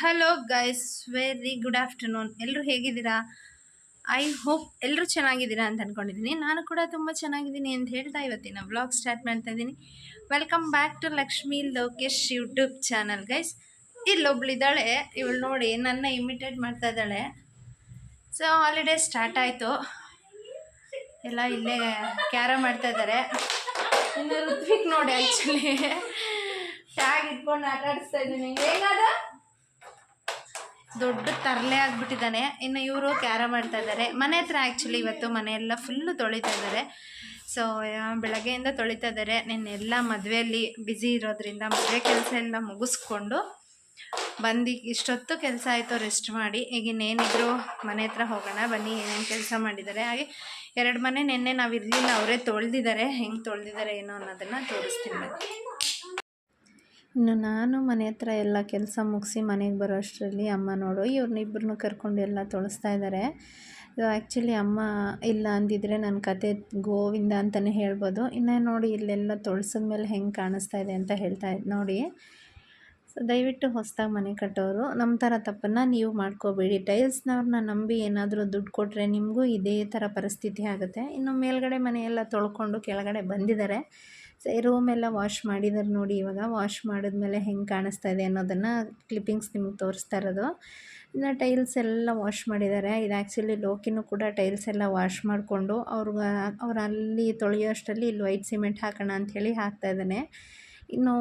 Hello guys, very good afternoon. ಎಲ್ಲರೂ ಹೇಗಿದ್ದೀರಾ? I hope ಎಲ್ಲರೂ ಚೆನ್ನಾಗಿದ್ದೀರಾ ಅಂತ ಅಂದ್ಕೊಂಡಿದ್ದೀನಿ. ನಾನು ಕೂಡ ತುಂಬ ಚೆನ್ನಾಗಿದ್ದೀನಿ ಅಂತ ಹೇಳ್ತಾ ಇವತ್ತಿನ ವ್ಲಾಗ್ ಸ್ಟಾರ್ಟ್ ಮಾಡ್ತಾ ಇದ್ದೀನಿ. Welcome back to Lakshmi Lokesh YouTube channel guys. ಇಲ್ಲೊಬ್ಳಿದ್ದಾಳೆ, ಇವಳು ನೋಡಿ ನನ್ನ ಇಮಿಟೇಟ್ ಮಾಡ್ತಾ ಇದ್ದಾಳೆ. ಸೊ ಹಾಲಿಡೇ ಸ್ಟಾರ್ಟ್ ಆಯಿತು, ಎಲ್ಲ ಇಲ್ಲೇ ಕ್ಯಾರಮ್ ಮಾಡ್ತಾ ಇದ್ದಾರೆ. ಇನ್ನು ಋತ್ವಿಕ್ ನೋಡಿ ಆ್ಯಕ್ಚುಲಿ ಟ್ಯಾಗ್ ಇಟ್ಕೊಂಡು ಆಟ ಆಡಿಸ್ತಾ ಇದ್ದೀನಿ. ಹೇಗಾದ ದೊಡ್ಡ ತರಲೆ ಆಗಿಬಿಟ್ಟಿದ್ದಾನೆ. ಇನ್ನು ಇವರು ಕ್ಯಾರಮ್ ಮಾಡ್ತಾ ಇದ್ದಾರೆ ಮನೆ ಹತ್ರ. ಆ್ಯಕ್ಚುಲಿ ಇವತ್ತು ಮನೆಯೆಲ್ಲ ಫುಲ್ಲು ತೊಳಿತಾ ಇದ್ದಾರೆ. ಸೊ ಬೆಳಗ್ಗೆಯಿಂದ ತೊಳಿತಾ ಇದ್ದಾರೆ. ನಿನ್ನೆಲ್ಲ ಮದುವೆಯಲ್ಲಿ ಬ್ಯುಸಿ ಇರೋದ್ರಿಂದ ಮದುವೆ ಕೆಲಸ ಎಲ್ಲ ಮುಗಿಸ್ಕೊಂಡು ಬಂದು ಇಷ್ಟೊತ್ತು ಕೆಲಸ ಆಯಿತು, ರೆಸ್ಟ್ ಮಾಡಿ ಈಗ ಇನ್ನೇನಿದ್ರು ಮನೆ ಹತ್ರ ಹೋಗೋಣ ಬನ್ನಿ. ಏನೇನು ಕೆಲಸ ಮಾಡಿದ್ದಾರೆ, ಹಾಗೆ 2 ಮನೆ ನೆನ್ನೆ ನಾವು ಇರಲಿಲ್ಲ, ಅವರೇ ತೊಳೆದಿದ್ದಾರೆ. ಹೆಂಗೆ ತೊಳೆದಿದ್ದಾರೆ ಏನೋ ಅನ್ನೋದನ್ನು ತೋರಿಸ್ತೀನಿ ಬನ್ನಿ. ಇನ್ನು ನಾನು ಮನೆ ಹತ್ರ ಎಲ್ಲ ಕೆಲಸ ಮುಗಿಸಿ ಮನೆಗೆ ಬರೋ ಅಷ್ಟರಲ್ಲಿ ಅಮ್ಮ ನೋಡು ಇವ್ರನ್ನಿಬ್ಬರನ್ನು ಕರ್ಕೊಂಡು ಎಲ್ಲ ತೊಳಸ್ತಾ ಇದ್ದಾರೆ. ಆ್ಯಕ್ಚುಲಿ ಅಮ್ಮ ಇಲ್ಲ ಅಂದಿದ್ರೆ ನನ್ನ ಕತೆ ಗೋವಿಂದ ಅಂತಲೇ ಹೇಳ್ಬೋದು. ಇನ್ನು ನೋಡಿ ಇಲ್ಲೆಲ್ಲ ತೊಳ್ಸಿದ್ಮೇಲೆ ಹೆಂಗೆ ಕಾಣಿಸ್ತಾ ಇದೆ ಅಂತ ಹೇಳ್ತಾ ಇದ್ದು ನೋಡಿ. ಸೊ ದಯವಿಟ್ಟು ಹೊಸದಾಗಿ ಮನೆ ಕಟ್ಟೋರು ನಮ್ಮ ಥರ ತಪ್ಪನ್ನು ನೀವು ಮಾಡ್ಕೋಬೇಡಿ. ಟೈಲ್ಸ್ನವ್ರನ್ನ ನಂಬಿ ಏನಾದರೂ ದುಡ್ಡು ಕೊಟ್ಟರೆ ನಿಮಗೂ ಇದೇ ಥರ ಪರಿಸ್ಥಿತಿ ಆಗುತ್ತೆ. ಇನ್ನು ಮೇಲ್ಗಡೆ ಮನೆಯೆಲ್ಲ ತೊಳ್ಕೊಂಡು ಕೆಳಗಡೆ ಬಂದಿದ್ದಾರೆ. ಸೊ ರೂಮೆಲ್ಲ ವಾಶ್ ಮಾಡಿದ್ದಾರೆ ನೋಡಿ. ಇವಾಗ ವಾಶ್ ಮಾಡಿದ್ಮೇಲೆ ಹೆಂಗೆ ಕಾಣಿಸ್ತಾ ಇದೆ ಅನ್ನೋದನ್ನು ಕ್ಲಿಪ್ಪಿಂಗ್ಸ್ ನಿಮಗೆ ತೋರಿಸ್ತಾ ಇರೋದು. ಇನ್ನು ಟೈಲ್ಸ್ ಎಲ್ಲ ವಾಶ್ ಮಾಡಿದ್ದಾರೆ. ಇದು ಆ್ಯಕ್ಚುಲಿ ಲೋಕಿನೂ ಕೂಡ ಟೈಲ್ಸ್ ಎಲ್ಲ ವಾಶ್ ಮಾಡಿಕೊಂಡು ಅವ್ರು ಅಲ್ಲಿ ತೊಳೆಯೋಷ್ಟರಲ್ಲಿ ಇಲ್ಲಿ ವೈಟ್ ಸಿಮೆಂಟ್ ಹಾಕೋಣ ಅಂಥೇಳಿ ಹಾಕ್ತಾಯಿದ್ದಾನೆ. ಇನ್ನು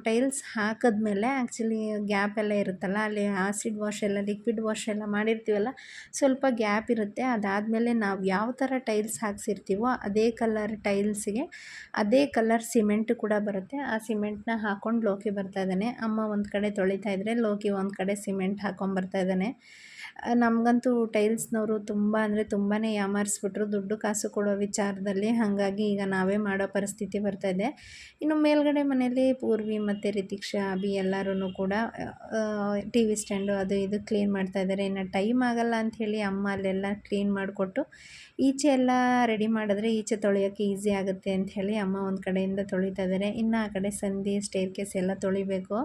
ಟೈಲ್ಸ್ ಹಾಕಿದ್ಮೇಲೆ ಆ್ಯಕ್ಚುಲಿ ಗ್ಯಾಪ್ ಎಲ್ಲ ಇರುತ್ತಲ್ಲ, ಅಲ್ಲಿ ಆಸಿಡ್ ವಾಶ್ ಎಲ್ಲ ಲಿಕ್ವಿಡ್ ವಾಶ್ ಎಲ್ಲ ಮಾಡಿರ್ತೀವಲ್ಲ, ಸ್ವಲ್ಪ ಗ್ಯಾಪ್ ಇರುತ್ತೆ. ಅದಾದಮೇಲೆ ನಾವು ಯಾವ ಥರ ಟೈಲ್ಸ್ ಹಾಕ್ಸಿರ್ತೀವೋ ಅದೇ ಕಲರ್ ಟೈಲ್ಸಿಗೆ ಅದೇ ಕಲರ್ ಸಿಮೆಂಟ್ ಕೂಡ ಬರುತ್ತೆ. ಆ ಸಿಮೆಂಟ್ನ ಹಾಕ್ಕೊಂಡು ಲೋಕಿ ಬರ್ತಾಯಿದ್ದಾನೆ. ಅಮ್ಮ ಒಂದು ಕಡೆ ತೊಳಿತಾ ಇದ್ದರೆ ಲೋಕಿ ಒಂದು ಕಡೆ ಸಿಮೆಂಟ್ ಹಾಕ್ಕೊಂಬರ್ತಾಯಿದ್ದಾನೆ. ನಮಗಂತೂ ಟೈಲ್ಸ್ನವರು ತುಂಬ ಅಂದರೆ ತುಂಬಾ ಯಾಮಾರಿಸ್ಬಿಟ್ರು ದುಡ್ಡು ಕಾಸು ಕೊಡೋ ವಿಚಾರದಲ್ಲಿ. ಹಾಗಾಗಿ ಈಗ ನಾವೇ ಮಾಡೋ ಪರಿಸ್ಥಿತಿ ಬರ್ತಾಯಿದೆ. ಇನ್ನು ಮೇಲ್ಗಡೆ ಮನೆಯಲ್ಲಿ ಪೂರ್ವಿ ಮತ್ತು ರಿತಿಕ್ಷಾ ಅಭಿ ಎಲ್ಲರೂ ಕೂಡ ಟಿ ವಿ ಸ್ಟ್ಯಾಂಡು ಅದು ಇದು ಕ್ಲೀನ್ ಮಾಡ್ತಾಯಿದ್ದಾರೆ. ಇನ್ನು ಟೈಮ್ ಆಗೋಲ್ಲ ಅಂಥೇಳಿ ಅಮ್ಮ ಅಲ್ಲೆಲ್ಲ ಕ್ಲೀನ್ ಮಾಡಿಕೊಟ್ಟು ಈಚೆ ಎಲ್ಲ ರೆಡಿ ಮಾಡಿದ್ರೆ ಈಚೆ ತೊಳೆಯೋಕ್ಕೆ ಈಸಿ ಆಗುತ್ತೆ ಅಂಥೇಳಿ ಅಮ್ಮ ಒಂದು ಕಡೆಯಿಂದ ತೊಳಿತಾ ಇದ್ದಾರೆ. ಇನ್ನು ಆ ಕಡೆ ಸಂದಿ ಸ್ಟೇರ್ ಕೇಸ್ ಎಲ್ಲ ತೊಳಿಬೇಕು.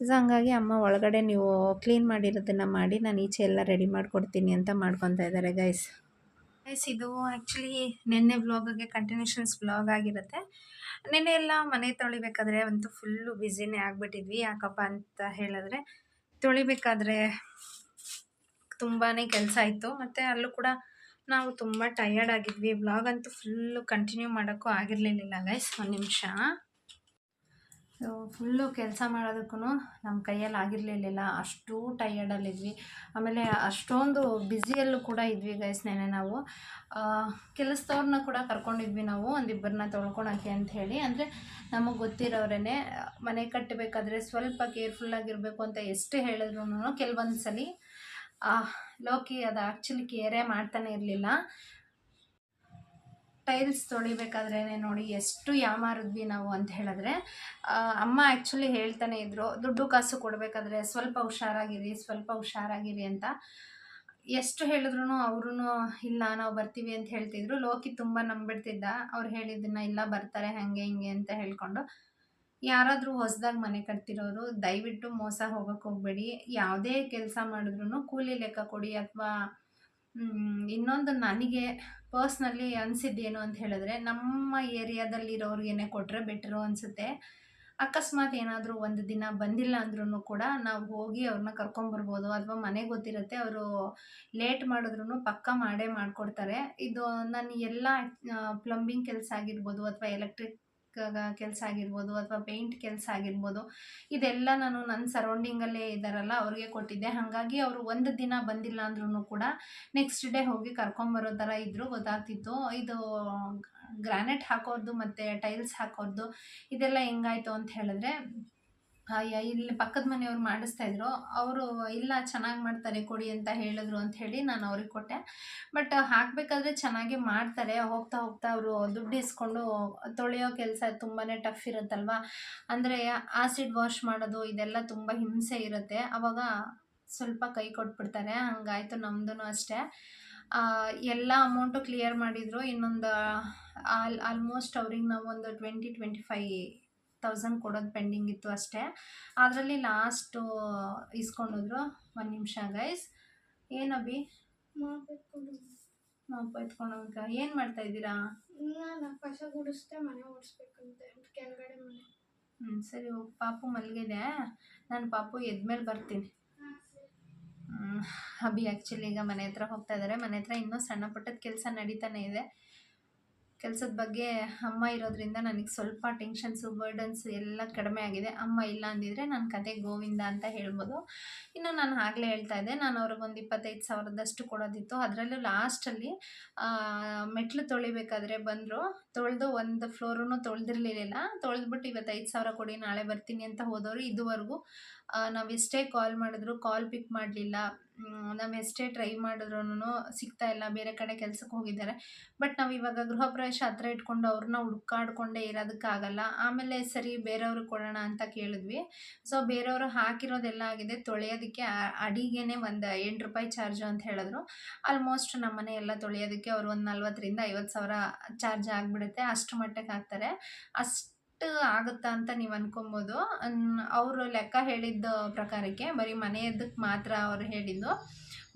ಸೊ ಹಂಗಾಗಿ ಅಮ್ಮ ಒಳಗಡೆ ನೀವು ಕ್ಲೀನ್ ಮಾಡಿರೋದನ್ನು ಮಾಡಿ ನಾನು ಈಚೆ ಎಲ್ಲ ರೆಡಿ ಮಾಡಿಕೊಡ್ತೀನಿ ಅಂತ ಮಾಡ್ಕೊತಾ ಇದ್ದಾರೆ ಗೈಸ್. ಇದು ಆ್ಯಕ್ಚುಲಿ ನಿನ್ನೆ ವ್ಲಾಗ್ಗೆ ಕಂಟಿನ್ಯೂಷನ್ಸ್ ವ್ಲಾಗ್ ಆಗಿರುತ್ತೆ. ನಿನ್ನೆ ಎಲ್ಲ ಮನೆ ತೊಳಿಬೇಕಾದ್ರೆ ಅಂತೂ ಫುಲ್ಲು ಬ್ಯುಸಿನೇ ಆಗಿಬಿಟ್ಟಿದ್ವಿ. ಯಾಕಪ್ಪ ಅಂತ ಹೇಳಿದ್ರೆ ತೊಳಿಬೇಕಾದ್ರೆ ತುಂಬಾ ಕೆಲಸ ಇತ್ತು, ಮತ್ತು ಅಲ್ಲೂ ಕೂಡ ನಾವು ತುಂಬ ಟಯರ್ಡ್ ಆಗಿದ್ವಿ. ವ್ಲಾಗ್ ಅಂತೂ ಫುಲ್ಲು ಕಂಟಿನ್ಯೂ ಮಾಡೋಕ್ಕೂ ಆಗಿರಲಿಲ್ಲ ಗೈಸ್. ಒಂದು ನಿಮಿಷ. ಸೊ ಫುಲ್ಲು ಕೆಲಸ ಮಾಡೋದಕ್ಕೂ ನಮ್ಮ ಕೈಯಲ್ಲಿ ಆಗಿರಲಿಲ್ಲ, ಅಷ್ಟು ಟಯರ್ಡಲ್ಲಿದ್ವಿ. ಆಮೇಲೆ ಅಷ್ಟೊಂದು ಬ್ಯುಸಿಯಲ್ಲೂ ಕೂಡ ಇದ್ವಿ ಗೈಸ್. ನೆನೆ ನಾವು ಕೆಲಸದವ್ರನ್ನ ಕೂಡ ಕರ್ಕೊಂಡಿದ್ವಿ ನಾವು, ಒಂದಿಬ್ಬರನ್ನ ತೊಳ್ಕೊಳಕ್ಕೆ ಅಂಥೇಳಿ. ಅಂದರೆ ನಮಗೆ ಗೊತ್ತಿರೋರೇ. ಮನೆ ಕಟ್ಟಬೇಕಾದ್ರೆ ಸ್ವಲ್ಪ ಕೇರ್ಫುಲ್ಲಾಗಿರಬೇಕು ಅಂತ ಎಷ್ಟು ಹೇಳಿದ್ರು ಕೆಲವೊಂದು ಸಲ ಲೋಕಿ ಅದು ಆ್ಯಕ್ಚುಲಿ ಕೇರೇ ಮಾಡ್ತಾನೆ ಇರಲಿಲ್ಲ. ಟೈಲ್ಸ್ ತೊಳಿಬೇಕಾದ್ರೇ ನೋಡಿ ಎಷ್ಟು ಯಾಮಾರಿದ್ವಿ ನಾವು ಅಂತ ಹೇಳಿದ್ರೆ. ಅಮ್ಮ ಆ್ಯಕ್ಚುಲಿ ಹೇಳ್ತಾನೆ ಇದ್ದರು, ದುಡ್ಡು ಕಾಸು ಕೊಡಬೇಕಾದ್ರೆ ಸ್ವಲ್ಪ ಹುಷಾರಾಗಿರಿ ಅಂತ. ಎಷ್ಟು ಹೇಳಿದ್ರು ಅವರು ಇಲ್ಲ ನಾವು ಬರ್ತೀವಿ ಅಂತ ಹೇಳ್ತಿದ್ರು. ಲೋಕಿ ತುಂಬ ನಂಬಿಡ್ತಿದ್ದ. ಅವ್ರು ಹೇಳಿದ್ದನ್ನು ಇಲ್ಲ ಬರ್ತಾರೆ ಹಾಗೆ ಹಿಂಗೆ ಅಂತ ಹೇಳ್ಕೊಂಡು. ಯಾರಾದರೂ ಹೊಸದಾಗಿ ಮನೆ ಕಟ್ತಿರೋರು ದಯವಿಟ್ಟು ಮೋಸ ಹೋಗೋಕ್ಕೆ ಹೋಗಬೇಡಿ. ಯಾವುದೇ ಕೆಲಸ ಮಾಡಿದ್ರು ಕೂಲಿ ಲೆಕ್ಕ ಕೊಡಿ. ಅಥವಾ ಇನ್ನೊಂದು ನನಗೆ ಪರ್ಸ್ನಲಿ ಅನಿಸಿದ್ದೇನು ಅಂತ ಹೇಳಿದ್ರೆ, ನಮ್ಮ ಏರಿಯಾದಲ್ಲಿರೋರಿಗೇನೆ ಕೊಟ್ಟರೆ ಬೆಟ್ರು ಅನಿಸುತ್ತೆ. ಅಕಸ್ಮಾತ್ ಏನಾದರೂ ಒಂದು ದಿನ ಬಂದಿಲ್ಲ ಅಂದ್ರೂ ಕೂಡ ನಾವು ಹೋಗಿ ಅವ್ರನ್ನ ಕರ್ಕೊಂಬರ್ಬೋದು. ಅಥವಾ ಮನೆ ಗೊತ್ತಿರುತ್ತೆ, ಅವರು ಲೇಟ್ ಮಾಡಿದ್ರು ಪಕ್ಕ ಮಾಡೇ ಮಾಡಿಕೊಡ್ತಾರೆ. ಇದು ನಾನು ಎಲ್ಲ ಪ್ಲಂಬಿಂಗ್ ಕೆಲಸ ಆಗಿರ್ಬೋದು, ಅಥವಾ ಎಲೆಕ್ಟ್ರಿಕ್ ಕೆಲಸ ಆಗಿರ್ಬೋದು, ಅಥವಾ ಪೇಂಟ್ ಕೆಲಸ ಆಗಿರ್ಬೋದು, ಇದೆಲ್ಲ ನಾನು ನನ್ನ ಸರೌಂಡಿಂಗಲ್ಲೇ ಇದ್ದಾರಲ್ಲ ಅವ್ರಿಗೆ ಕೊಟ್ಟಿದ್ದೆ. ಹಾಗಾಗಿ ಅವರು ಒಂದು ದಿನ ಬಂದಿಲ್ಲ ಅಂದ್ರೂ ಕೂಡ ನೆಕ್ಸ್ಟ್ ಡೇ ಹೋಗಿ ಕರ್ಕೊಂಬರೋ ಥರ ಇದ್ದರೂ ಗೊತ್ತಾಗ್ತಿತ್ತು. ಇದು ಗ್ರಾನೈಟ್ ಹಾಕೋದು ಮತ್ತು ಟೈಲ್ಸ್ ಹಾಕೋದು ಇದೆಲ್ಲ ಹೆಂಗಾಯಿತು ಅಂತ ಹೇಳಿದ್ರೆ, ಇಲ್ಲಿ ಪಕ್ಕದ ಮನೆಯವ್ರು ಮಾಡಿಸ್ತಾಯಿದ್ರು. ಅವರು ಇಲ್ಲ ಚೆನ್ನಾಗಿ ಮಾಡ್ತಾರೆ ಕೊಡಿ ಅಂತ ಹೇಳಿದ್ರು ಅಂಥೇಳಿ ನಾನು ಅವ್ರಿಗೆ ಕೊಟ್ಟೆ. ಬಟ್ ಹಾಕಬೇಕಾದ್ರೆ ಚೆನ್ನಾಗೇ ಮಾಡ್ತಾರೆ. ಹೋಗ್ತಾ ಅವರು ದುಡ್ಡು ಇಸ್ಕೊಂಡು ತೊಳೆಯೋ ಕೆಲಸ ತುಂಬಾ ಟಫ್ ಇರುತ್ತಲ್ವ. ಅಂದರೆ ಆಸಿಡ್ ವಾಶ್ ಮಾಡೋದು ಇದೆಲ್ಲ ತುಂಬ ಹಿಂಸೆ ಇರುತ್ತೆ. ಆವಾಗ ಸ್ವಲ್ಪ ಕೈ ಕೊಟ್ಬಿಡ್ತಾರೆ. ಹಂಗಾಯಿತು ನಮ್ಮದೂ ಅಷ್ಟೇ. ಎಲ್ಲ ಅಮೌಂಟು ಕ್ಲಿಯರ್ ಮಾಡಿದರು. ಇನ್ನೊಂದು ಆಲ್ಮೋಸ್ಟ್ ಅವ್ರಿಗೆ ನಾವು ಒಂದು 20-25 1000 ಕೊಡೋದು ಪೆಂಡಿಂಗ್ ಇತ್ತು ಅಷ್ಟೇ. ಅದರಲ್ಲಿ ಲಾಸ್ಟು ಇಸ್ಕೊಂಡೋದ್ರು. ಒಂದು ನಿಮಿಷ ಗೈಸ್. ಏನಬಿ ಮಾಪ್ ಎತ್ಕೊಂಡೋಗ ಏನು ಮಾಡ್ತಾ ಇದ್ದೀರಾ? ನಾನು ಕಸ ಗುಡಿಸ್ದೆ, ಮನೆ ಓಡಿಸ್ಬೇಕಂತೆ ಕೆಳಗಡೆ ಮನೆ. ಸರಿ ಹೋಗಿ. ಪಾಪು ಮಲಗಿದೆ, ನಾನು ಪಾಪು ಎದ್ಮೇಲೆ ಬರ್ತೀನಿ. ಅಭಿ ಆ್ಯಕ್ಚುಲಿ ಈಗ ಮನೆ ಹತ್ರ ಹೋಗ್ತಾ ಇದ್ದಾರೆ. ಮನೆ ಹತ್ರ ಇನ್ನೂ ಸಣ್ಣ ಪುಟ್ಟದ ಕೆಲಸ ನಡೀತಾನೆ ಇದೆ. ಕೆಲಸದ ಬಗ್ಗೆ ಅಮ್ಮ ಇರೋದ್ರಿಂದ ನನಗೆ ಸ್ವಲ್ಪ ಟೆನ್ಷನ್ಸು ಬರ್ಡನ್ಸು ಎಲ್ಲ ಕಡಿಮೆ ಆಗಿದೆ. ಅಮ್ಮ ಇಲ್ಲ ಅಂದಿದ್ರೆ ನನ್ನ ಕತೆ ಗೋವಿಂದ ಅಂತ ಹೇಳ್ಬೋದು. ಇನ್ನು ನಾನು ಆಗಲೇ ಹೇಳ್ತಾ ಇದ್ದೆ, ನಾನು ಅವ್ರಿಗೊಂದು 25,000ದಷ್ಟು ಕೊಡೋದಿತ್ತು. ಅದರಲ್ಲೂ ಲಾಸ್ಟಲ್ಲಿ ಮೆಟ್ಲು ತೊಳಿಬೇಕಾದ್ರೆ ಬಂದರು, ತೊಳೆದು ಒಂದು ಫ್ಲೋರೂ ತೊಳೆದಿರಲಿಲ್ಲ. ತೊಳೆದ್ಬಿಟ್ಟು ಇವತ್ತು 5,000 ಕೊಡಿ ನಾಳೆ ಬರ್ತೀನಿ ಅಂತ ಹೋದವರು. ಇದುವರೆಗೂ ನಾವು ಎಷ್ಟೇ ಕಾಲ್ ಮಾಡಿದ್ರು ಕಾಲ್ ಪಿಕ್ ಮಾಡಲಿಲ್ಲ. ನಾವು ಎಷ್ಟೇ ಟ್ರೈ ಮಾಡಿದ್ರೂ ಸಿಗ್ತಾ ಇಲ್ಲ, ಬೇರೆ ಕಡೆ ಕೆಲಸಕ್ಕೆ ಹೋಗಿದ್ದಾರೆ. ಬಟ್ ನಾವು ಇವಾಗ ಗೃಹ ಪ್ರವೇಶ ಹತ್ರ ಇಟ್ಕೊಂಡು ಅವ್ರನ್ನ ಹುಡ್ಕಾಡ್ಕೊಂಡೇ ಇರೋದಕ್ಕಾಗಲ್ಲ. ಆಮೇಲೆ ಸರಿ ಬೇರೆಯವ್ರಿಗೆ ಕೊಡೋಣ ಅಂತ ಕೇಳಿದ್ವಿ. ಸೊ ಬೇರೆಯವರು ಹಾಕಿರೋದೆಲ್ಲ ಆಗಿದೆ. ತೊಳೆಯೋದಕ್ಕೆ ಅಡಿಗೆನೇ ಒಂದು 8 ರೂಪಾಯಿ ಚಾರ್ಜು ಅಂತ ಹೇಳಿದ್ರು. ಆಲ್ಮೋಸ್ಟ್ ನಮ್ಮ ಮನೆ ಎಲ್ಲ ತೊಳೆಯೋದಕ್ಕೆ ಅವರು ಒಂದು 40,000ರಿಂದ 50,000 ಚಾರ್ಜ್ ಆಗಿಬಿಡುತ್ತೆ. ಅಷ್ಟು ಮಟ್ಟಕ್ಕೆ ಹಾಕ್ತಾರೆ. ಅಷ್ಟು ಆಗುತ್ತಾ ಅಂತ ನೀವು ಅನ್ಕೊಬೋದು. ಅವರು ಲೆಕ್ಕ ಹೇಳಿದ್ದ ಪ್ರಕಾರಕ್ಕೆ ಬರೀ ಮನೆಯದಕ್ಕೆ ಮಾತ್ರ ಅವ್ರು ಹೇಳಿದ್ದು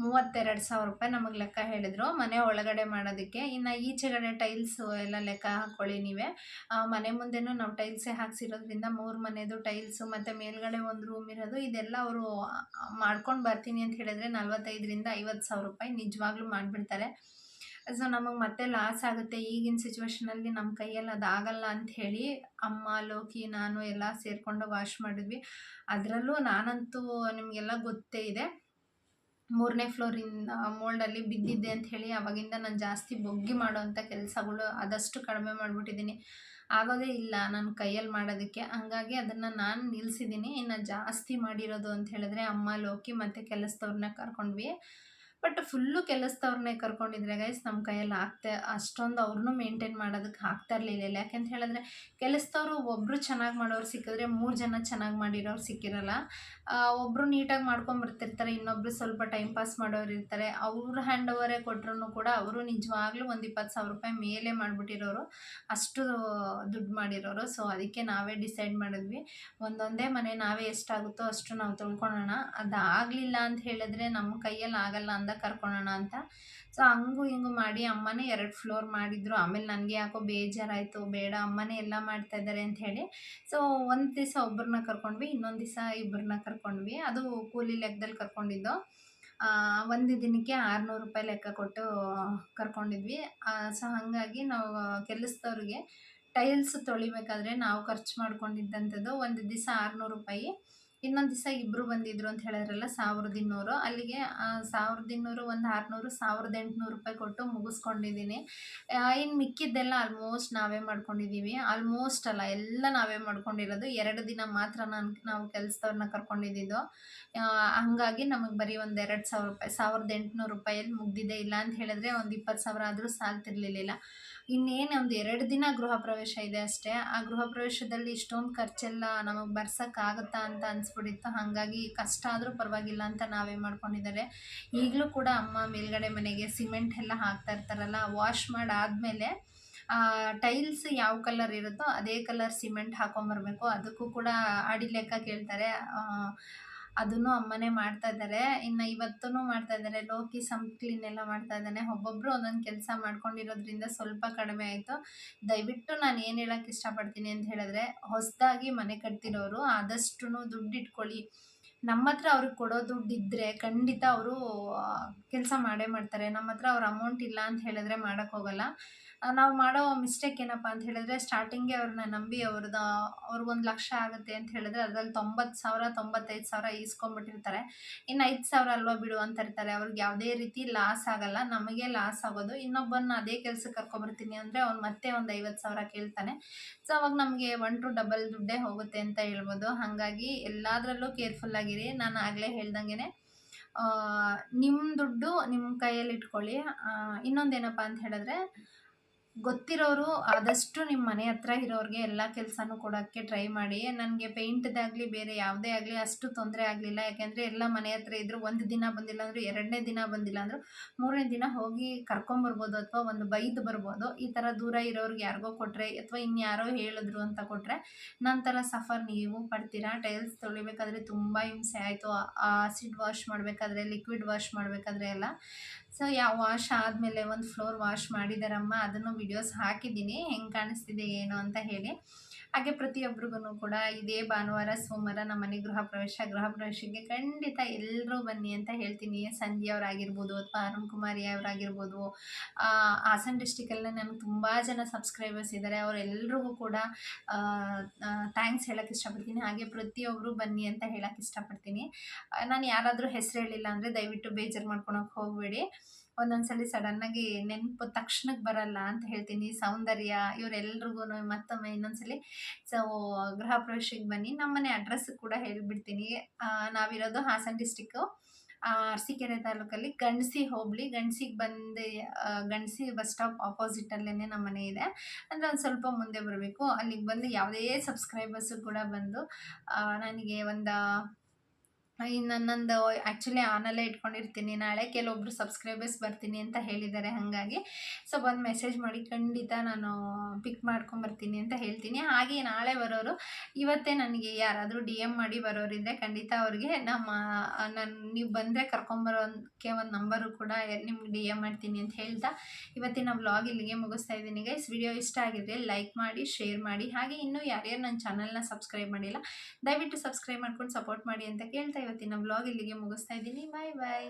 32,000 ರೂಪಾಯಿ ನಮಗೆ ಲೆಕ್ಕ ಹೇಳಿದರು ಮನೆ ಒಳಗಡೆ ಮಾಡೋದಕ್ಕೆ. ಇನ್ನು ಈಚೆಗಡೆ ಟೈಲ್ಸು ಎಲ್ಲ ಲೆಕ್ಕ ಹಾಕ್ಕೊಳ್ಳಿ ನೀವೇ. ಮನೆ ಮುಂದೆನೂ ನಾವು ಟೈಲ್ಸೇ ಹಾಕ್ಸಿರೋದ್ರಿಂದ 3 ಮನೆದು ಟೈಲ್ಸು ಮತ್ತು ಮೇಲ್ಗಡೆ ಒಂದು ರೂಮ್ ಇರೋದು, ಇದೆಲ್ಲ ಅವರು ಮಾಡ್ಕೊಂಡು ಬರ್ತೀನಿ ಅಂತ ಹೇಳಿದರೆ 45,000ರಿಂದ 50,000 ರೂಪಾಯಿ ನಿಜವಾಗ್ಲೂ ಮಾಡಿಬಿಡ್ತಾರೆ. ಸೊ ನಮಗೆ ಮತ್ತೆ ಲಾಸ್ ಆಗುತ್ತೆ. ಈಗಿನ ಸಿಚುವೇಷನಲ್ಲಿ ನಮ್ಮ ಕೈಯಲ್ಲಿ ಅದಾಗಲ್ಲ ಅಂಥೇಳಿ ಅಮ್ಮ, ಲೋಕಿ, ನಾನು ಎಲ್ಲ ಸೇರಿಕೊಂಡು ವಾಶ್ ಮಾಡಿದ್ವಿ. ಅದರಲ್ಲೂ ನಾನಂತೂ ನಿಮಗೆಲ್ಲ ಗೊತ್ತೇ ಇದೆ, 3ನೇ ಫ್ಲೋರಿಂದ ಮೋಲ್ಡಲ್ಲಿ ಬಿದ್ದಿದ್ದೆ ಅಂತ ಹೇಳಿ ಅವಾಗಿಂದ ನಾನು ಜಾಸ್ತಿ ಬೊಗ್ಗಿ ಮಾಡೋವಂಥ ಕೆಲಸಗಳು ಆದಷ್ಟು ಕಡಿಮೆ ಮಾಡಿಬಿಟ್ಟಿದ್ದೀನಿ. ಆಗೋದೇ ಇಲ್ಲ ನನ್ನ ಕೈಯಲ್ಲಿ ಮಾಡೋದಕ್ಕೆ. ಹಂಗಾಗಿ ಅದನ್ನು ನಾನು ನಿಲ್ಲಿಸಿದ್ದೀನಿ. ಇನ್ನು ಜಾಸ್ತಿ ಮಾಡಿರೋದು ಅಂತ ಹೇಳಿದ್ರೆ ಅಮ್ಮ, ಲೋಕಿ ಮತ್ತು ಕೆಲಸದವ್ರನ್ನ ಕರ್ಕೊಂಡ್ವಿ. ಬಟ್ ಫುಲ್ಲು ಕೆಲಸದವ್ರನ್ನೇ ಕರ್ಕೊಂಡಿದ್ರೆ ಗೈಸ್ ನಮ್ಮ ಕೈಯಲ್ಲಿ ಅಷ್ಟೊಂದು ಅವ್ರನ್ನೂ ಮೇಂಟೈನ್ ಮಾಡೋದಕ್ಕೆ ಆಗ್ತಾ ಇರಲಿಲ್ಲ. ಯಾಕೆಂತ ಹೇಳಿದ್ರೆ ಕೆಲಸದವರು ಒಬ್ಬರು ಚೆನ್ನಾಗಿ ಮಾಡೋರು ಸಿಕ್ಕಿದ್ರೆ 3 ಜನ ಚೆನ್ನಾಗಿ ಮಾಡಿರೋರು ಸಿಕ್ಕಿರಲ್ಲ. ಒಬ್ಬರು ನೀಟಾಗಿ ಮಾಡ್ಕೊಂಬರ್ತಿರ್ತಾರೆ, ಇನ್ನೊಬ್ಬರು ಸ್ವಲ್ಪ ಟೈಮ್ ಪಾಸ್ ಮಾಡೋರು ಇರ್ತಾರೆ. ಅವ್ರ ಹ್ಯಾಂಡ್ ಓವರೇ ಕೊಟ್ಟರು ಕೂಡ ಅವರು ನಿಜವಾಗ್ಲೂ ಒಂದು 20,000 ರೂಪಾಯಿ ಮೇಲೆ ಮಾಡಿಬಿಟ್ಟಿರೋರು, ಅಷ್ಟು ದುಡ್ಡು ಮಾಡಿರೋರು. ಸೊ ಅದಕ್ಕೆ ನಾವೇ ಡಿಸೈಡ್ ಮಾಡಿದ್ವಿ, ಒಂದೊಂದೇ ಮನೆ ನಾವೇ ಎಷ್ಟಾಗುತ್ತೋ ಅಷ್ಟು ನಾವು ತೊಳ್ಕೊಳ್ಳೋಣ. ಅದಾಗಲಿಲ್ಲ ಅಂತ ಹೇಳಿದ್ರೆ ನಮ್ಮ ಕೈಯಲ್ಲಿ ಆಗಲ್ಲ ಅಂದ ಕರ್ಕೊಳ್ಳೋಣ ಅಂತ. ಸೊ ಹಂಗೂ ಹಿಂಗೂ ಮಾಡಿ ಅಮ್ಮನೇ 2 ಫ್ಲೋರ್ ಮಾಡಿದ್ರು. ಆಮೇಲೆ ನನಗೆ ಯಾಕೋ ಬೇಜಾರಾಯಿತು, ಬೇಡ ಅಮ್ಮನೇ ಎಲ್ಲ ಮಾಡ್ತಾಯಿದ್ದಾರೆ ಅಂತ ಹೇಳಿ. ಸೊ ಒಂದು ದಿವಸ ಒಬ್ಬರನ್ನ ಕರ್ಕೊಂಡ್ವಿ, ಇನ್ನೊಂದು ದಿವಸ ಇಬ್ಬರನ್ನ ಕರ್ಕೊಂಡ್ವಿ. ಅದು ಕೂಲಿ ಲೆಕ್ಕದಲ್ಲಿ ಕರ್ಕೊಂಡಿದ್ದು. ಒಂದು ದಿನಕ್ಕೆ 600 ರೂಪಾಯಿ ಲೆಕ್ಕ ಕೊಟ್ಟು ಕರ್ಕೊಂಡಿದ್ವಿ. ಸೊ ಹಾಗಾಗಿ ನಾವು ಕೆಲಸದವ್ರಿಗೆ ಟೈಲ್ಸ್ ತೊಳಿಬೇಕಾದ್ರೆ ನಾವು ಖರ್ಚು ಮಾಡ್ಕೊಂಡಿದ್ದಂಥದ್ದು ಒಂದು ದಿವಸ 600 ರೂಪಾಯಿ. ಇನ್ನೊಂದು ದಿವಸ ಇಬ್ಬರು ಬಂದಿದ್ರು ಅಂತ ಹೇಳಿದ್ರಲ್ಲ 1,200. ಅಲ್ಲಿಗೆ 1,200 ಒಂದು 600 1,800 ರೂಪಾಯಿ ಕೊಟ್ಟು ಮುಗಿಸ್ಕೊಂಡಿದ್ದೀನಿ. ಇನ್ನು ಮಿಕ್ಕಿದ್ದೆಲ್ಲ ಆಲ್ಮೋಸ್ಟ್ ನಾವೇ ಮಾಡ್ಕೊಂಡಿದ್ದೀವಿ. ಆಲ್ಮೋಸ್ಟ್ ಅಲ್ಲ, ಎಲ್ಲ ನಾವೇ ಮಾಡ್ಕೊಂಡಿರೋದು. 2 ದಿನ ಮಾತ್ರ ನಾವು ಕೆಲಸದವ್ರನ್ನ ಕರ್ಕೊಂಡಿದ್ದು. ಹಾಗಾಗಿ ನಮಗೆ ಬರೀ ಒಂದು 2,000 ರೂಪಾಯಿ 1,800 ರೂಪಾಯಲ್ಲಿ ಮುಗ್ದಿದೆ. ಇಲ್ಲ ಅಂತ ಹೇಳಿದ್ರೆ ಒಂದು 20,000 ಆದರೂ ಸಾಲ್ತಿರ್ಲಿಲ್ಲ. ಇನ್ನೇನು ಒಂದು 2 ದಿನ ಗೃಹ ಪ್ರವೇಶ ಇದೆ ಅಷ್ಟೇ. ಆ ಗೃಹ ಪ್ರವೇಶದಲ್ಲಿ ಇಷ್ಟೊಂದು ಖರ್ಚೆಲ್ಲ ನಮಗೆ ಬರ್ಸೋಕ್ಕಾಗುತ್ತಾ ಅಂತ ಅನಿಸ್ಬಿಟ್ಟಿತ್ತು. ಹಾಗಾಗಿ ಕಷ್ಟ ಆದರೂ ಪರವಾಗಿಲ್ಲ ಅಂತ ನಾವೇ ಮಾಡ್ಕೊಂಡಿದ್ದಾರೆ. ಈಗಲೂ ಕೂಡ ಅಮ್ಮ ಮೇಲ್ಗಡೆ ಮನೆಗೆ ಸಿಮೆಂಟ್ ಎಲ್ಲ ಹಾಕ್ತಾ ಇರ್ತಾರಲ್ಲ, ವಾಶ್ ಮಾಡಾದಮೇಲೆ ಟೈಲ್ಸ್ ಯಾವ ಕಲರ್ ಇರುತ್ತೋ ಅದೇ ಕಲರ್ ಸಿಮೆಂಟ್ ಹಾಕೊಂಬರ್ಬೇಕು. ಅದಕ್ಕೂ ಕೂಡ ಅಡಿ ಲೆಕ್ಕ ಕೇಳ್ತಾರೆ. ಅದನ್ನು ಅಮ್ಮನೇ ಮಾಡ್ತಾ ಇದ್ದಾರೆ. ಇನ್ನು ಇವತ್ತೂ ಮಾಡ್ತಾ ಇದ್ದಾರೆ. ಲೋಕಿ ಸಂಪ್ ಕ್ಲೀನ್ ಎಲ್ಲ ಮಾಡ್ತಾ ಇದ್ದಾನೆ. ಒಬ್ಬೊಬ್ಬರು ಒಂದೊಂದು ಕೆಲಸ ಮಾಡ್ಕೊಂಡಿರೋದ್ರಿಂದ ಸ್ವಲ್ಪ ಕಡಿಮೆ ಆಯಿತು. ದಯವಿಟ್ಟು ನಾನು ಏನು ಹೇಳೋಕ್ಕೆ ಇಷ್ಟಪಡ್ತೀನಿ ಅಂತ ಹೇಳಿದ್ರೆ, ಹೊಸದಾಗಿ ಮನೆ ಕಟ್ತಿರೋರು ಆದಷ್ಟು ದುಡ್ಡು ಇಟ್ಕೊಳ್ಳಿ. ನಮ್ಮ ಹತ್ರ ಅವ್ರಿಗೆ ಕೊಡೋ ದುಡ್ಡು ಇದ್ದರೆ ಖಂಡಿತ ಅವರು ಕೆಲಸ ಮಾಡೇ ಮಾಡ್ತಾರೆ. ನಮ್ಮ ಹತ್ರ ಅವ್ರ ಅಮೌಂಟ್ ಇಲ್ಲ ಅಂತ ಹೇಳಿದ್ರೆ ಮಾಡೋಕ್ಕೋಗಲ್ಲ. ನಾವು ಮಾಡೋ ಮಿಸ್ಟೇಕ್ ಏನಪ್ಪ ಅಂತ ಹೇಳಿದ್ರೆ, ಸ್ಟಾರ್ಟಿಂಗೇ ಅವ್ರನ್ನ ನಂಬಿ ಅವ್ರಿಗೆ 1 ಲಕ್ಷ ಆಗುತ್ತೆ ಅಂತ ಹೇಳಿದ್ರೆ ಅದರಲ್ಲಿ 90,000 95,000 ಈಸ್ಕೊಂಡ್ಬಿಟ್ಟಿರ್ತಾರೆ. ಇನ್ನು 5,000 ಅಲ್ವಾ ಬಿಡು ಅಂತ ಇರ್ತಾರೆ. ಅವ್ರಿಗೆ ಯಾವುದೇ ರೀತಿ ಲಾಸ್ ಆಗಲ್ಲ, ನಮಗೆ ಲಾಸ್ ಆಗೋದು. ಇನ್ನೊಬ್ಬನ ಅದೇ ಕೆಲಸಕ್ಕೆ ಕರ್ಕೊಬರ್ತೀನಿ ಅಂದರೆ ಅವ್ನು ಮತ್ತೆ ಒಂದು 50,000 ಕೇಳ್ತಾನೆ. ಸೊ ಅವಾಗ ನಮಗೆ 1 to ಡಬಲ್ ದುಡ್ಡೇ ಹೋಗುತ್ತೆ ಅಂತ ಹೇಳ್ಬೋದು. ಹಾಗಾಗಿ ಎಲ್ಲದರಲ್ಲೂ ಕೇರ್ಫುಲ್ಲಾಗಿರಿ. ನಾನು ಆಗಲೇ ಹೇಳ್ದಂಗೆ ನಿಮ್ಮ ದುಡ್ಡು ನಿಮ್ಮ ಕೈಯಲ್ಲಿ ಇಟ್ಕೊಳ್ಳಿ. ಇನ್ನೊಂದೇನಪ್ಪ ಅಂತ ಹೇಳಿದ್ರೆ, ಗೊತ್ತಿರೋರು ಆದಷ್ಟು ನಿಮ್ಮ ಮನೆ ಹತ್ರ ಇರೋರಿಗೆ ಎಲ್ಲ ಕೆಲಸನೂ ಕೊಡೋಕ್ಕೆ ಟ್ರೈ ಮಾಡಿ. ನನಗೆ ಪೇಂಟ್ದಾಗಲಿ ಬೇರೆ ಯಾವುದೇ ಆಗಲಿ ಅಷ್ಟು ತೊಂದರೆ ಆಗಲಿಲ್ಲ. ಯಾಕೆಂದರೆ ಎಲ್ಲ ಮನೆ ಹತ್ರ ಇದ್ದರೂ ಒಂದು ದಿನ ಬಂದಿಲ್ಲ ಅಂದರೂ 2ನೇ ದಿನ ಬಂದಿಲ್ಲ ಅಂದರೂ 3ನೇ ದಿನ ಹೋಗಿ ಕರ್ಕೊಂಬರ್ಬೋದು ಅಥವಾ ಒಂದು ಬೈದು ಬರ್ಬೋದು. ಈ ಥರ ದೂರ ಇರೋರಿಗೆ ಯಾರಿಗೋ ಕೊಟ್ಟರೆ ಅಥವಾ ಇನ್ಯಾರೋ ಹೇಳಿದ್ರು ಅಂತ ಕೊಟ್ಟರೆ ನಂತರ ಸಫರ್ ನೀವು ಪಡ್ತೀರಾ. ಟೈಲ್ಸ್ ತೊಳಿಬೇಕಾದ್ರೆ ತುಂಬ ಹಿಂಸೆ ಆಯಿತು. ಆಸಿಡ್ ವಾಶ್ ಮಾಡಬೇಕಾದ್ರೆ, ಲಿಕ್ವಿಡ್ ವಾಶ್ ಮಾಡಬೇಕಾದ್ರೆ ಎಲ್ಲ. ಸೊ ವಾಶ್ ಆದಮೇಲೆ ಒಂದು ಫ್ಲೋರ್ ವಾಶ್ ಮಾಡಿದಾರಮ್ಮ, ಅದನ್ನು ವಿಡಿಯೋಸ್ ಹಾಕಿದ್ದೀನಿ ಹೆಂಗೆ ಕಾಣಿಸ್ತಿದೆ ಏನು ಅಂತ ಹೇಳಿ. ಹಾಗೆ ಪ್ರತಿಯೊಬ್ಬರಿಗೂ ಕೂಡ ಇದೇ ಭಾನುವಾರ ಸೋಮವಾರ ನಮ್ಮ ಮನೆ ಗೃಹ ಪ್ರವೇಶಕ್ಕೆ ಖಂಡಿತ ಎಲ್ಲರೂ ಬನ್ನಿ ಅಂತ ಹೇಳ್ತೀನಿ. ಸಂಧ್ಯಾ ಅವರಾಗಿರ್ಬೋದು ಅಥವಾ ಅರುಣ್ ಕುಮಾರಿ ಅವರಾಗಿರ್ಬೋದು, ಹಾಸನ ಡಿಸ್ಟಿಕಲ್ಲೇ ನನಗೆ ತುಂಬ ಜನ ಸಬ್ಸ್ಕ್ರೈಬರ್ಸ್ ಇದ್ದಾರೆ. ಅವರೆಲ್ರಿಗೂ ಕೂಡ ಥ್ಯಾಂಕ್ಸ್ ಹೇಳೋಕ್ಕೆ ಇಷ್ಟಪಡ್ತೀನಿ. ಹಾಗೆ ಪ್ರತಿಯೊಬ್ಬರು ಬನ್ನಿ ಅಂತ ಹೇಳೋಕ್ಕೆ ಇಷ್ಟಪಡ್ತೀನಿ. ನಾನು ಯಾರಾದರೂ ಹೆಸರು ಹೇಳಿಲ್ಲ ಅಂದರೆ ದಯವಿಟ್ಟು ಬೇಜಾರು ಮಾಡ್ಕೊಳಕ್ಕೆ ಹೋಗಬೇಡಿ. ಒಂದೊಂದ್ಸಲಿ ಸಡನ್ನಾಗಿ ನೆನಪು ತಕ್ಷಣಕ್ಕೆ ಬರಲ್ಲ ಅಂತ ಹೇಳ್ತೀನಿ. ಸೌಂದರ್ಯ ಇವರೆಲ್ರಿಗೂ ಮತ್ತೊಮ್ಮೆ ಇನ್ನೊಂದ್ಸಲಿ ಸೊ ಗೃಹ ಪ್ರವೇಶಕ್ಕೆ ಬನ್ನಿ. ನಮ್ಮನೆ ಅಡ್ರೆಸ್ ಕೂಡ ಹೇಳಿಬಿಡ್ತೀನಿ. ನಾವಿರೋದು ಹಾಸನ ಡಿಸ್ಟಿಕ್ಕು, ಅರಸೀಕೆರೆ ತಾಲೂಕಲ್ಲಿ ಗಂಡಸಿ ಹೋಬಳಿ. ಗಂಡಸಿಗೆ ಬಂದು ಗಂಡಸಿ ಬಸ್ ಸ್ಟಾಪ್ ಆಪೋಸಿಟಲ್ಲೇ ನಮ್ಮ ಮನೆ ಇದೆ. ಅಂದರೆ ಒಂದು ಸ್ವಲ್ಪ ಮುಂದೆ ಬರಬೇಕು. ಅಲ್ಲಿಗೆ ಬಂದು ಯಾವುದೇ ಸಬ್ಸ್ಕ್ರೈಬರ್ಸು ಕೂಡ ಬಂದು ನನಗೆ ನನ್ನೊಂದು ಆ್ಯಕ್ಚುಲಿ ಆನಲ್ಲೇ ಇಟ್ಕೊಂಡಿರ್ತೀನಿ. ನಾಳೆ ಕೆಲವೊಬ್ಬರು ಸಬ್ಸ್ಕ್ರೈಬರ್ಸ್ ಬರ್ತೀನಿ ಅಂತ ಹೇಳಿದ್ದಾರೆ. ಹಾಗಾಗಿ ಸೊ ಒಂದು ಮೆಸೇಜ್ ಮಾಡಿ ಖಂಡಿತ ನಾನು ಪಿಕ್ ಮಾಡ್ಕೊಂಬರ್ತೀನಿ ಅಂತ ಹೇಳ್ತೀನಿ. ಹಾಗೆ ನಾಳೆ ಬರೋರು ಇವತ್ತೇ ನನಗೆ ಯಾರಾದರೂ DM ಮಾಡಿ ಬರೋರಿದ್ದರೆ ಖಂಡಿತ ಅವ್ರಿಗೆ ನೀವು ಬಂದರೆ ಕರ್ಕೊಂಬರೋಕ್ಕೆ ಒಂದು ನಂಬರು ಕೂಡ ನಿಮ್ಗೆ DM ಮಾಡ್ತೀನಿ ಅಂತ ಹೇಳ್ತಾ ಇವತ್ತಿನ ವ್ಲಾಗ್ ಇಲ್ಲಿಗೆ ಮುಗಿಸ್ತಾ ಇದ್ದೀನಿ ಗೈಸ್. ವಿಡಿಯೋ ಇಷ್ಟ ಆಗಿದ್ರೆ ಲೈಕ್ ಮಾಡಿ, ಶೇರ್ ಮಾಡಿ. ಹಾಗೆ ಇನ್ನೂ ಯಾರ್ಯಾರು ನನ್ನ ಚಾನಲ್ನ ಸಬ್ಸ್ಕ್ರೈಬ್ ಮಾಡಿಲ್ಲ ದಯವಿಟ್ಟು ಸಬ್ಸ್ಕ್ರೈಬ್ ಮಾಡ್ಕೊಂಡು ಸಪೋರ್ಟ್ ಮಾಡಿ ಅಂತ ಕೇಳ್ತಾ ಇವತ್ತಿನ ವ್ಲಾಗ್ ಇಲ್ಲಿಗೆ ಮುಗಿಸ್ತಾ ಇದ್ದೀನಿ. ಬಾಯ್ ಬಾಯ್.